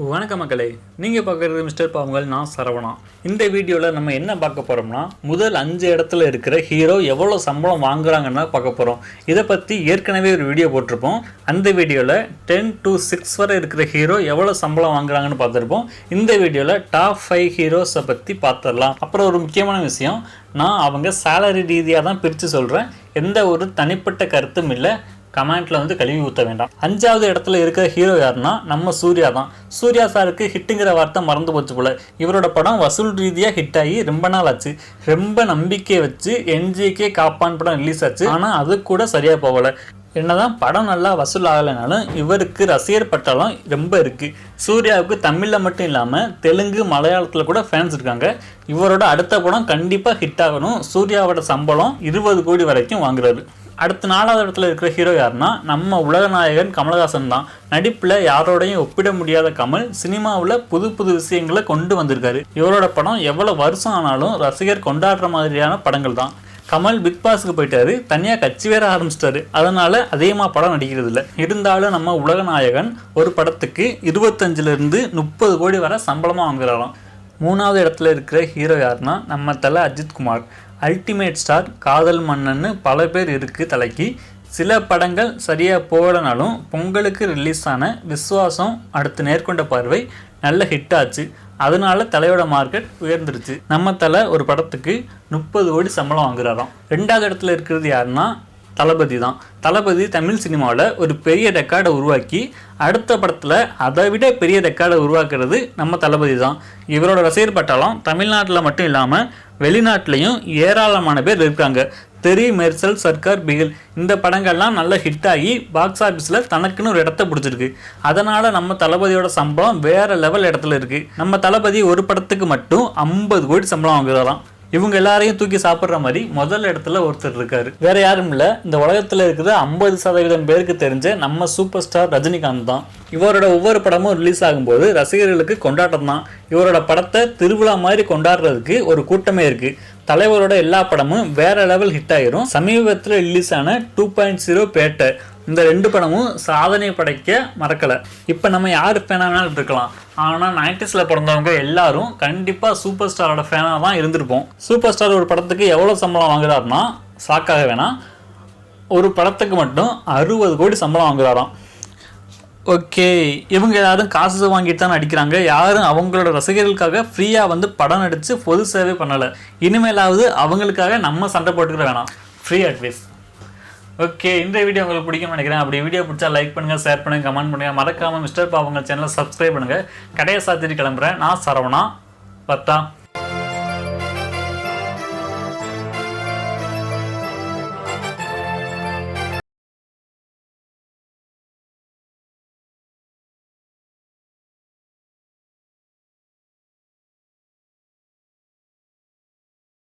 வணக்க மக்களே, நீங்கள் பார்க்குறது மிஸ்டர் பாவங்கள். நான் சரவணா. இந்த வீடியோவில் நம்ம என்ன பார்க்க போகிறோம்னா, முதல் 5 இடத்துல இருக்கிற ஹீரோ எவ்வளோ சம்பளம் வாங்குறாங்கன்னா பார்க்க போகிறோம். இதை பற்றி ஏற்கனவே ஒரு வீடியோ போட்டிருப்போம். அந்த வீடியோவில் 10 to 6 வரை இருக்கிற ஹீரோ எவ்வளோ சம்பளம் வாங்குறாங்கன்னு பார்த்துருப்போம். இந்த வீடியோவில் டாப் 5 ஹீரோஸை பற்றி பார்த்துடலாம். அப்புறம் ஒரு முக்கியமான விஷயம், நான் அவங்க சேலரி ரீதியாக தான் பிரித்து சொல்கிறேன். எந்த ஒரு தனிப்பட்ட கருத்தும் இல்லை. கமெண்ட்ல வந்து கழுவி ஊற்ற வேண்டாம். 5வது இடத்துல இருக்கிற ஹீரோ யாருன்னா நம்ம சூர்யா தான். சூர்யா சாருக்கு ஹிட்டுங்கிற வார்த்தை மறந்து போச்சு போல. இவரோட படம் வசூல் ரீதியாக ஹிட் ஆகி ரொம்ப நாள் ஆச்சு. ரொம்ப நம்பிக்கையை வச்சு NGK காப்பான் படம் ரிலீஸ் ஆச்சு. ஆனால் அது கூட சரியாக போகலை. என்னதான் படம் நல்லா வசூல் ஆகலைனாலும் இவருக்கு ரசிகர் பட்டாலும் ரொம்ப இருக்குது. சூர்யாவுக்கு தமிழில் மட்டும் இல்லாமல் தெலுங்கு, மலையாளத்தில் கூட ஃபேன்ஸ் இருக்காங்க. இவரோட அடுத்த படம் கண்டிப்பாக ஹிட் ஆகணும். சூர்யாவோட சம்பளம் 20 கோடி வரைக்கும் வாங்குறாரு. அடுத்த 4வது இடத்துல இருக்கிற ஹீரோ யாருன்னா நம்ம உலகநாயகன் கமலஹாசன் தான். நடிப்பில் யாரோடையும் ஒப்பிட முடியாத கமல் சினிமாவில் புது புது விஷயங்களை கொண்டு வந்திருக்காரு. இவரோட படம் எவ்வளோ வருஷம் ஆனாலும் ரசிகர் கொண்டாடுற மாதிரியான படங்கள் தான். கமல் பிக் பாஸுக்கு போயிட்டாரு, தனியாக கட்சி வேற ஆரம்பிச்சிட்டாரு. அதனால அதிகமாக படம் நடிக்கிறது இல்லை. இருந்தாலும் நம்ம உலகநாயகன் ஒரு படத்துக்கு 25 to 30 கோடி வரை சம்பளமாக வாங்குறாராம். 3வது இடத்துல இருக்கிற ஹீரோ யாருன்னா நம்ம தலை அஜித் குமார். அல்டிமேட் ஸ்டார், காதல் மன்னன்னு பல பேர் இருக்குது தலைக்கு. சில படங்கள் சரியாக போகலனாலும் பொங்கலுக்கு ரிலீஸ் ஆன விஸ்வாசம், அடுத்து நேர்கொண்ட பார்வை நல்ல ஹிட் ஆச்சு. அதனால தலையோட மார்க்கெட் உயர்ந்துருச்சு. நம்ம தலை ஒரு படத்துக்கு 30 கோடி சம்பளம் வாங்குறாராம். 2வது இடத்துல இருக்கிறது யாருன்னா தளபதி தான். தளபதி தமிழ் சினிமாவில் ஒரு பெரிய ரெக்கார்டை உருவாக்கி அடுத்த படத்தில் அதை விட பெரிய ரெக்கார்டை உருவாக்குறது நம்ம தளபதி தான். இவரோட ரசிகர் பட்டாளம் தமிழ்நாட்டில் மட்டும் இல்லாமல் வெளிநாட்டிலையும் ஏராளமான பேர் இருக்காங்க. தெரி, மெர்சல், சர்க்கார், பிகில் இந்த படங்கள்லாம் நல்ல ஹிட் ஆகி பாக்ஸ் ஆஃபீஸில் தனக்குன்னு ஒரு இடத்த பிடிச்சிருக்கு. அதனால் நம்ம தளபதியோட சம்பளம் வேறு லெவல் இடத்துல இருக்குது. நம்ம தளபதி ஒரு படத்துக்கு மட்டும் 50 கோடி சம்பளம் வாங்குறாராம். இவங்க எல்லாரையும் தூக்கி சாப்பிட்ற மாதிரி முதல் இடத்துல ஒருத்தர் இருக்காரு. வேற யாரும் இல்லை, இந்த உலகத்தில் இருக்கிற 50% பேருக்கு தெரிஞ்ச நம்ம சூப்பர் ஸ்டார் ரஜினிகாந்த் தான். இவரோட ஒவ்வொரு படமும் ரிலீஸ் ஆகும்போது ரசிகர்களுக்கு கொண்டாட்டம் தான். இவரோட படத்தை திருவிழா மாதிரி கொண்டாடுறதுக்கு ஒரு கூட்டமே இருக்கு. தலைவரோட எல்லா படமும் வேற லெவல் ஹிட் ஆயிரும். சமீபத்தில் ரிலீஸ் ஆன 2.0 பேட்டை, இந்த 2 படமும் சாதனை படைக்க மறக்கலை. இப்போ நம்ம யார் ஃபேனானாலும் இருக்கலாம், ஆனால் 90s பிறந்தவங்க எல்லாரும் கண்டிப்பாக சூப்பர் ஸ்டாரோட ஃபேனாக தான் இருந்திருப்போம். சூப்பர் ஸ்டார் ஒரு படத்துக்கு எவ்வளோ சம்பளம் வாங்குறாருன்னா சாக்காக வேணாம், ஒரு படத்துக்கு மட்டும் 60 கோடி சம்பளம் வாங்குறாராம். ஓகே, இவங்க யாரும் காசு வாங்கிட்டு தான் நடிக்கிறாங்க. யாரும் அவங்களோட ரசிகர்களுக்காக ஃப்ரீயாக வந்து படம் நடித்து பொது சேவை பண்ணலை. இனிமேலாவது அவங்களுக்காக நம்ம சண்டை போட்டுக்கிற வேணாம். Free advice. ஓகே, இந்த வீடியோ உங்களுக்கு பிடிக்கும்னு நினைக்கிறேன். அப்படி வீடியோ பிடிச்சா லைக் பண்ணுங்கள், ஷேர் பண்ணுங்கள், கமெண்ட் பண்ணுங்கள். மறக்காமல் மிஸ்டர் பாவங்கள் சேனலை சப்ஸ்கிரைப் பண்ணுங்கள். கடையை சாத்திட்டு கிளம்புறேன். நான் சரவணா. பத்தா.